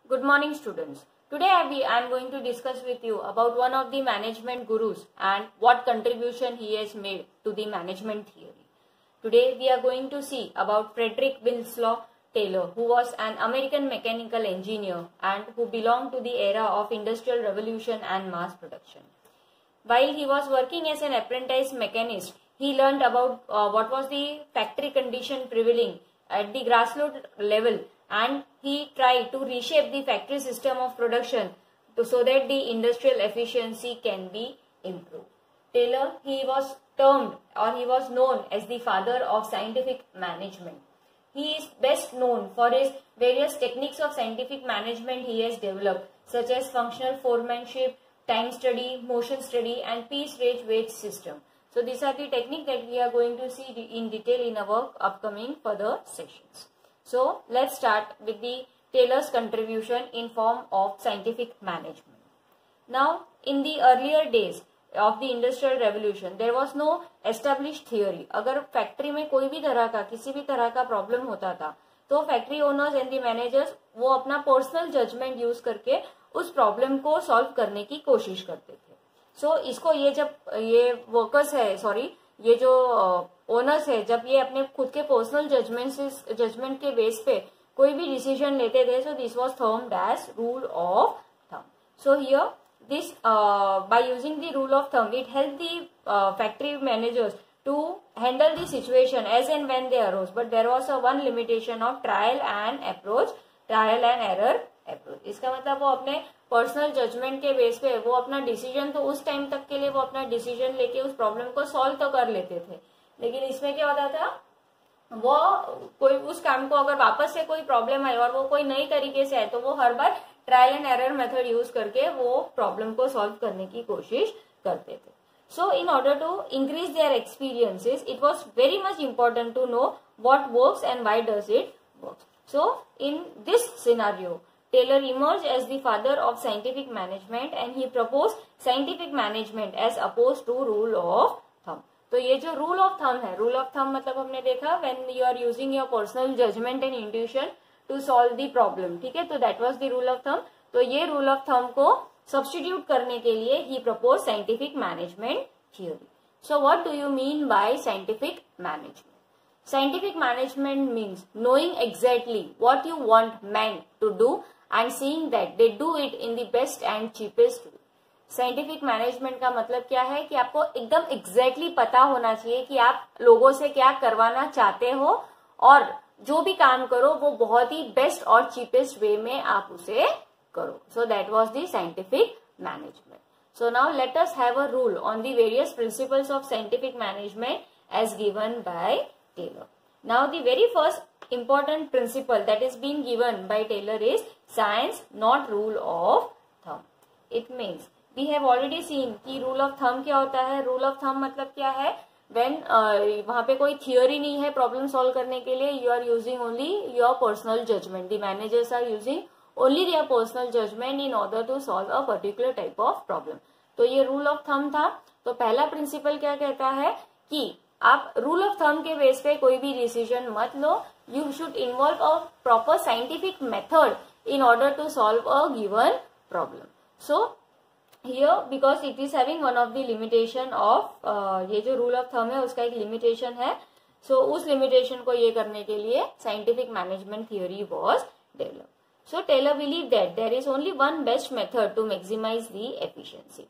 Good morning, students. Today I am going to discuss with you about one of the management gurus and what contribution he has made to the management theory. Today we are going to see about Frederick Winslow Taylor, who was an American mechanical engineer and who belonged to the era of Industrial Revolution and mass production. While he was working as an apprentice mechanist, he learned about what was the factory condition prevailing at the grassroots level, and he tried to reshape the factory system of production so that the industrial efficiency can be improved. Taylor, he was termed or he was known as the father of scientific management. He is best known for his various techniques of scientific management he has developed, such as functional foremanship, time study, motion study, and piece rate weight system. So these are the techniques that we are going to see in detail in our upcoming further sessions. So let's start with the Taylor's contribution in form of scientific management. Now, in the earlier days of the Industrial Revolution, there was no established theory. अगर factory में कोई भी तरह का किसी भी तरह का प्रॉब्लम होता था तो factory owners and the managers वो अपना पर्सनल जजमेंट यूज करके उस प्रॉब्लम को सॉल्व करने की कोशिश करते थे. इसको ये जब ये वर्कर्स है ये जो ओनर्स है जब ये अपने खुद के पर्सनल जजमेंट के बेस पे कोई भी डिसीजन लेते थे, so this was termed as rule of thumb. So here this by using the rule of thumb, it helped the factory managers to handle the situation as and when they arose, but there was a one limitation of trial and error approach. इसका मतलब वो अपने personal judgement के base पे वो अपना decision तो उस टाइम तक के लिए वो अपना डिसीजन लेके उस प्रॉब्लम को सॉल्व तो कर लेते थे, लेकिन इसमें क्या होता था वो कोई उस काम को अगर वापस से कोई प्रॉब्लम आई और वो कोई नई तरीके से है तो वो हर बार trial and error method use करके वो प्रॉब्लम को सॉल्व करने की कोशिश करते थे. So in order to increase their experiences it was very much important to know what works and why does it work. So in this scenario Taylor emerged as the father of scientific management and he proposed scientific management as opposed to rule of thumb. तो ये जो rule of thumb है, rule of thumb मतलब हमने देखा when you are using your personal judgement and intuition to solve the problem, ठीक है, तो that was the rule of thumb. तो ये रूल ऑफ थंब को सब्स्टिट्यूट करने के लिए ही propose scientific management theory. So what do you mean by scientific management? Scientific management means knowing exactly what you want men to do and seeing that they do it in the best and cheapest way. Scientific management का मतलब क्या है कि आपको एकदम exactly पता होना चाहिए कि आप लोगों से क्या करवाना चाहते हो और जो भी काम करो वो बहुत ही बेस्ट और चीपेस्ट वे में आप उसे करो. So that was the scientific management. So now let us have a rule on the various principles of scientific management as given by Taylor. Now the very first important principle that is being given by Taylor is science, not rule of thumb. It means we have already seen कि rule of thumb क्या होता है. rule of thumb मतलब क्या है? When वहाँ पे कोई theory नहीं है problem solve करने के लिए, you are using only your personal judgment. The managers are using only their personal judgment in order to solve a particular type of problem. तो ये rule of thumb था. तो पहला principle क्या कहता है कि आप रूल ऑफ थंब के बेस पे कोई भी डिसीजन मत लो. You should involve a proper scientific method in order to solve a given problem. So here because it is having one of the limitation of ये जो रूल ऑफ थंब है उसका एक लिमिटेशन है. सो उस लिमिटेशन को ये करने के लिए scientific management theory was developed. So Taylor believe that there is only one best method to maximize the efficiency.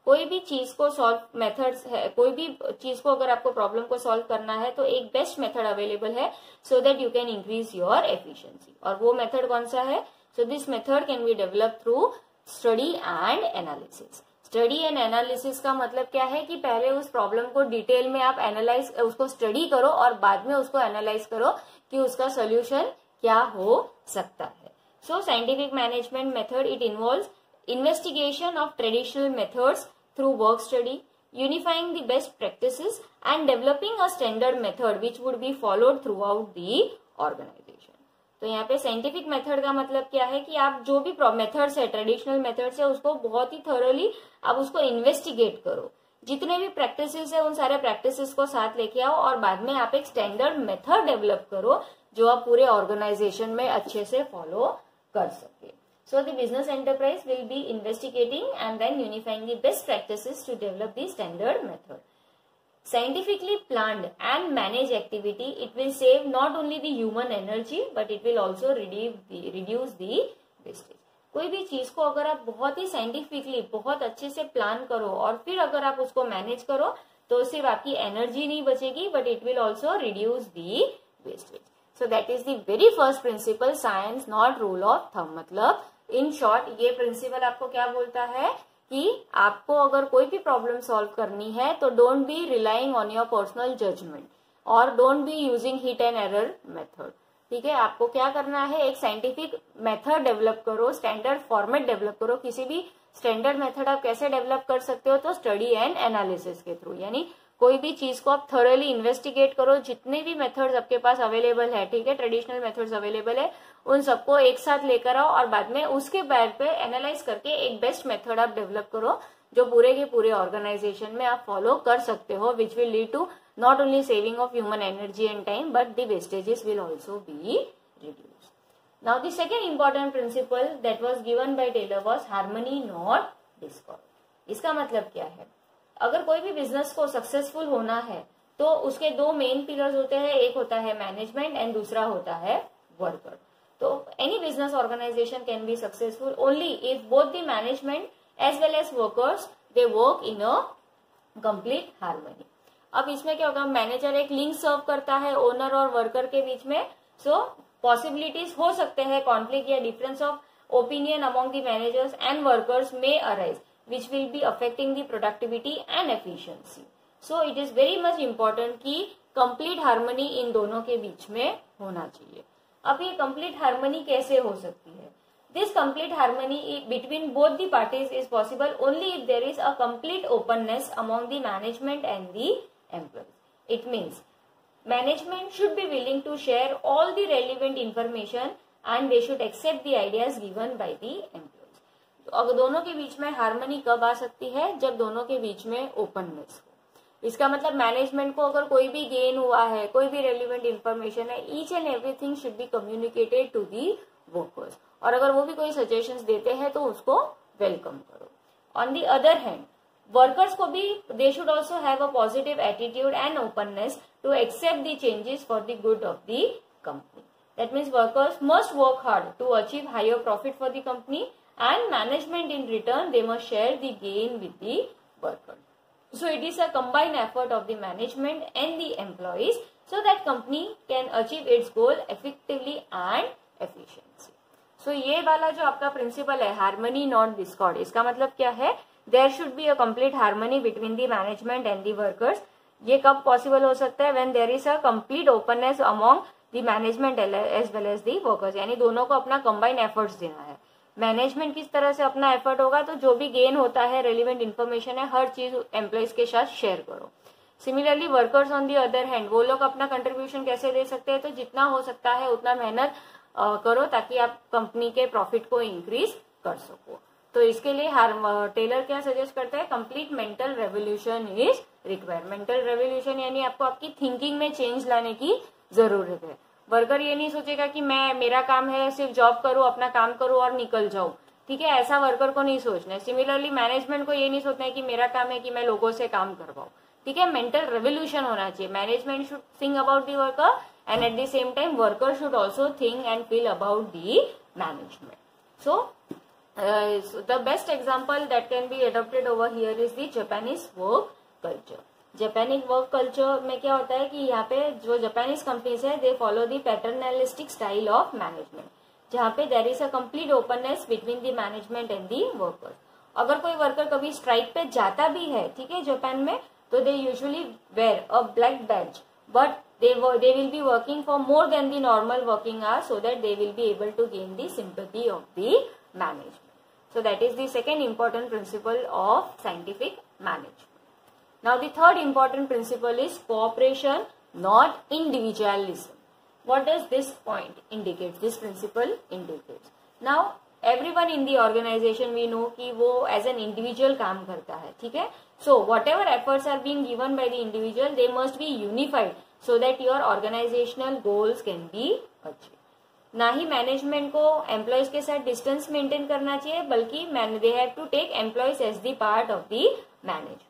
कोई भी चीज को सॉल्व मेथड्स है, कोई भी चीज को अगर आपको प्रॉब्लम को सॉल्व करना है तो एक बेस्ट मेथड अवेलेबल है so that you can increase your efficiency. और वो मेथड कौन सा है? So this method can be develop through study and analysis. Study and analysis का मतलब क्या है कि पहले उस प्रॉब्लम को डिटेल में आप एनालाइज उसको स्टडी करो और बाद में उसको एनालाइज करो कि उसका सोल्यूशन क्या हो सकता है. सो scientific management method it involves investigation of traditional methods through work study, unifying the best practices and developing a standard method which would be followed throughout the organization. तो यहाँ पे साइंटिफिक मेथड का मतलब क्या है कि आप जो भी मेथड्स है, ट्रेडिशनल मेथड्स है, उसको बहुत ही थोरोली आप उसको इन्वेस्टिगेट करो. जितने भी प्रैक्टिसेस है उन सारे प्रैक्टिसेस को साथ लेके आओ और बाद में आप एक स्टैंडर्ड मेथड डेवलप करो जो आप पूरे ऑर्गेनाइजेशन में अच्छे से फॉलो कर सके. So the business enterprise will be investigating and then unifying the best practices to develop the standard method. Scientifically planned and managed activity, it will save not only the human energy but it will also reduce the wastage. कोई भी चीज को अगर आप बहुत ही scientifically बहुत अच्छे से प्लान करो और फिर अगर आप उसको मैनेज करो तो सिर्फ आपकी एनर्जी नहीं बचेगी but it will also reduce the wastage. So that is the very first principle, science not rule of thumb. मतलब इन शॉर्ट ये प्रिंसिपल आपको क्या बोलता है कि आपको अगर कोई भी प्रॉब्लम सॉल्व करनी है तो don't be relying on your personal judgement और don't be using hit and error method. ठीक है, आपको क्या करना है, एक साइंटिफिक मेथड डेवलप करो, स्टैंडर्ड फॉर्मेट डेवलप करो. किसी भी स्टैंडर्ड मेथड आप कैसे डेवलप कर सकते हो, तो स्टडी एंड एनालिसिस के थ्रू. यानी कोई भी चीज को आप थॉरली इन्वेस्टिगेट करो, जितने भी मेथड्स आपके पास अवेलेबल है, ठीक है, ट्रेडिशनल मेथड्स अवेलेबल है, उन सबको एक साथ लेकर आओ और बाद में उसके बैड पे एनालाइज करके एक बेस्ट मेथड आप डेवलप करो जो पूरे के पूरे ऑर्गेनाइजेशन में आप फॉलो कर सकते हो, which will lead to not only saving of human energy and time but the wastages will also be reduced. Now the second important principle that was given by Taylor was harmony not discord. इसका मतलब क्या है, अगर कोई भी business को successful होना है तो उसके दो मेन पिलर्स होते हैं, एक होता है मैनेजमेंट एंड दूसरा होता है वर्कर. तो any business organization can be successful only if both the management as well as workers they work in a complete harmony. अब इसमें क्या होगा, मैनेजर एक लिंक सर्व करता है ओनर और वर्कर के बीच में. सो पॉसिबिलिटीज हो सकते हैं कॉन्फ्लिक्ट या difference of opinion among the managers and workers में arise which will be affecting the productivity and efficiency. So it is very much important कि कंप्लीट हार्मनी इन दोनों के बीच में होना चाहिए. अब ये कंप्लीट हार्मनी कैसे हो सकती है? This complete harmony between both the parties is possible only if there is a complete openness among the management and the employees. It means management should be willing to share all the relevant information and they should accept the ideas given by the employees. तो अगर दोनों के बीच में harmony कब आ सकती है, जब दोनों के बीच में ओपननेस हो. इसका मतलब मैनेजमेंट को अगर कोई भी गेन हुआ है, कोई भी रेलिवेंट इंफॉर्मेशन है, each and everything should be communicated to the workers. और अगर वो भी कोई सजेशंस देते हैं तो उसको वेलकम करो. On the other hand workers को भी they should also have a positive attitude and openness to accept the changes for the good of the company. That means workers must work hard to achieve higher profit for the company and management in return they must share the gain with the worker. So it is a combined effort of the management and the employees so that company can achieve its goal effectively and efficiency. So ये वाला जो आपका principal है harmony not Discord, इसका मतलब क्या है, there should be a complete harmony between the management and the workers. ये कब पॉसिबल हो सकता है, when there is a complete openness among the management as well as the workers. यानी दोनों को अपना कंबाइंड एफर्ट्स देना है. मैनेजमेंट किस तरह से अपना एफर्ट होगा, तो जो भी गेन होता है, रेलिवेंट इन्फॉर्मेशन है, हर चीज एम्प्लॉइज के साथ शेयर करो. Similarly workers on the other hand, वो लोग अपना कंट्रीब्यूशन कैसे दे सकते हैं, तो जितना हो सकता है उतना मेहनत करो ताकि आप कंपनी के प्रॉफिट को इंक्रीज कर सको. तो इसके लिए टेलर क्या सजेस्ट करता है, complete mental revolution is required. Mental revolution यानी आपको आपकी थिंकिंग में चेंज लाने की जरूरत है. वर्कर ये नहीं सोचेगा कि मेरा काम है सिर्फ जॉब करूं, अपना काम करूं और निकल जाऊं. ठीक है, ऐसा वर्कर को नहीं सोचना है. सिमिलरली मैनेजमेंट को ये नहीं सोचना है कि मेरा काम है कि मैं लोगों से काम करवाऊं. ठीक है, मेंटल रेवोल्यूशन होना चाहिए. Management should think about the worker and at the same time worker should also think and feel about the management. So the best example that can be adopted over here is the Japanese work culture. Japanese work culture में क्या होता है कि यहाँ पे जो Japanese companies है they follow the paternalistic style of management, जहाँ पे there is a complete openness between the management and the workers. अगर कोई वर्कर कभी स्ट्राइक पे जाता भी है, ठीक है, जापान में, तो they usually wear a black badge, but they will be working for more than the normal working hours so that they will be able to gain the sympathy of the management. So that is the second important principle of scientific management. Now the third important principle is cooperation, not individualism. What does this point indicate? This principle indicates. Now everyone in the organization we know कि वो as an individual काम करता है, ठीक है. So whatever efforts are being given by the individual, they must be unified so that your organizational goals can be achieved. ना ही management को employees के साथ डिस्टेंस मेंटेन करना चाहिए, बल्कि they have to take employees as the part of the management.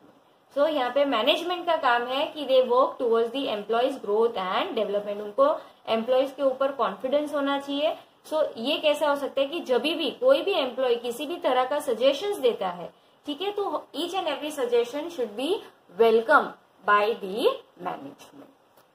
So यहाँ पे management का काम है कि they work towards the employees growth and development. उनको एम्प्लॉयज के ऊपर कॉन्फिडेंस होना चाहिए। सो ये कैसा हो सकता है कि जब भी कोई भी एम्प्लॉय किसी भी तरह का सजेशंस देता है, ठीक है, तो each and every suggestion should be welcome by the management,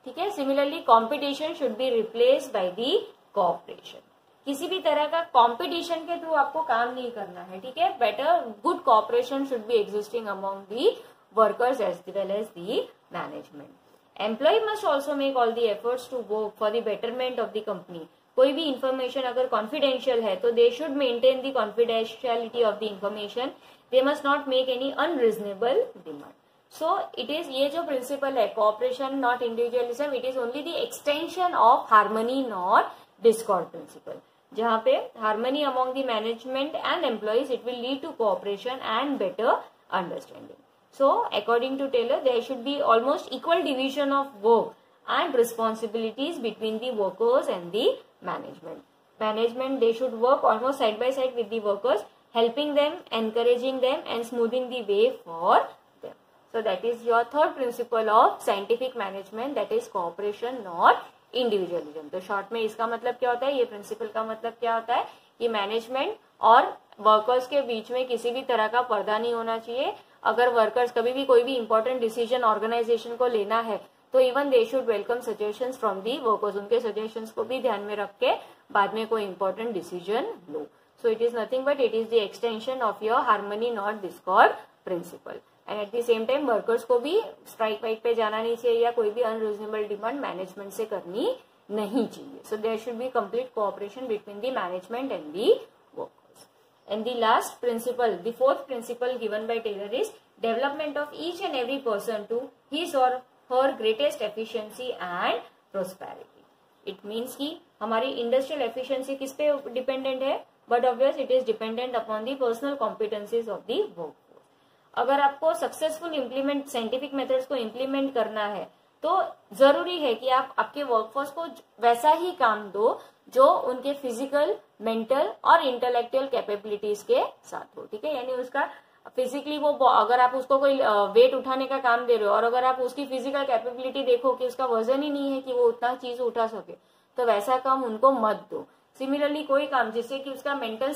ठीक है। Similarly competition should be replace by the cooperation. किसी भी तरह का कॉम्पिटिशन के थ्रू आपको काम नहीं करना है, ठीक है। Better good cooperation should be existing among the workers as well as the management. Employ must also make all the efforts to work for the betterment of the company. कोई भी इंफॉर्मेशन अगर कॉन्फिडेंशियल है तो they should maintain the confidentiality of the information. They must not make any unreasonable demand. So it is, ये जो principle है cooperation not individualism, it is only the extension of harmony not discord principle. जहां पे harmony among the management and employees, it will lead to cooperation and better understanding. So according to Taylor, there should be almost equal division of work and responsibilities between the workers and the management. Management, they should work almost side by side with the workers, helping them, encouraging them and smoothing the way for them. So that is your third principle of scientific management, that is cooperation not individualism. तो short में इसका मतलब क्या होता है, ये principle का मतलब क्या होता है कि मैनेजमेंट और वर्कर्स के बीच में किसी भी तरह का पर्दा नहीं होना चाहिए। अगर वर्कर्स कभी भी कोई भी इंपॉर्टेंट डिसीजन ऑर्गेनाइजेशन को लेना है तो even they should welcome suggestions from the workers. उनके सजेशंस को भी ध्यान में रख के बाद में कोई इंपॉर्टेंट डिसीजन लो। So it is nothing but it is the extension of your harmony not discord principle. And at the same time workers को भी स्ट्राइक वाइक पे जाना नहीं चाहिए या कोई भी अनरीजनेबल डिमांड मैनेजमेंट से करनी नहीं चाहिए। So there should be complete cooperation between the management and the workers. And the last principle, the fourth principle given by Taylor is development of each and every person to his or her greatest efficiency and prosperity. It means कि हमारी industrial efficiency किस पे dependent है, but obvious it is dependent upon the personal competencies of the workforce. अगर आपको successful implement scientific methods को implement करना है तो जरूरी है कि आप आपके वर्कफोर्स को वैसा ही काम दो जो उनके फिजिकल, मेंटल और इंटेलेक्चुअल कैपेबिलिटीज के साथ हो, ठीक है। यानी उसका फिजिकली वो, अगर आप उसको कोई वेट उठाने का काम दे रहे हो और अगर आप उसकी फिजिकल कैपेबिलिटी देखो कि उसका वजन ही नहीं है कि वो उतना चीज उठा सके, तो वैसा काम उनको मत दो। सिमिलरली कोई काम जिससे कि उसका मेंटल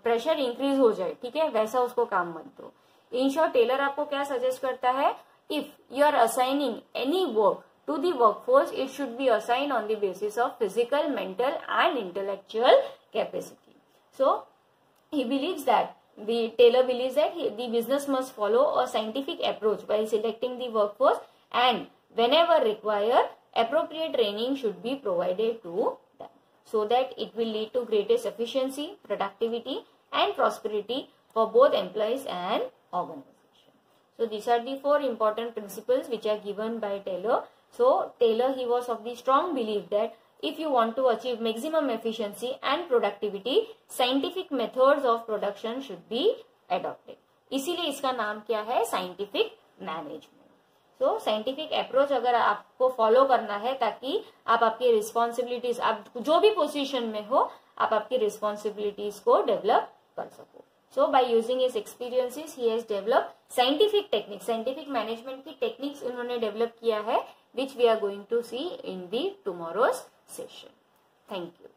प्रेशर इंक्रीज हो जाए, ठीक है, वैसा उसको काम मत दो। इन शॉर्ट टेलर आपको क्या सजेस्ट करता है, if you are assigning any work to the workforce, it should be assigned on the basis of physical, mental and intellectual capacity. So he believes that Taylor believes that the business must follow a scientific approach while selecting the workforce, and whenever required appropriate training should be provided to them so that it will lead to greatest efficiency, productivity and prosperity for both employees and organizations. So these are the four important principles which are given by Taylor. So Taylor, he was of the strong belief that if you want to achieve maximum efficiency and productivity, scientific methods of production should be adopted. इसीलिए इसका नाम क्या है, scientific management. सो scientific approach अगर आपको follow करना है ताकि आप आपकी रिस्पॉन्सिबिलिटीज, आप जो भी पोजीशन में हो, आप आपकी रिस्पॉन्सिबिलिटीज को डेवलप कर सको। So by using his experiences, he has developed scientific techniques, scientific management की techniques उन्होंने develop किया है, which we are going to see in the tomorrow's session. Thank you.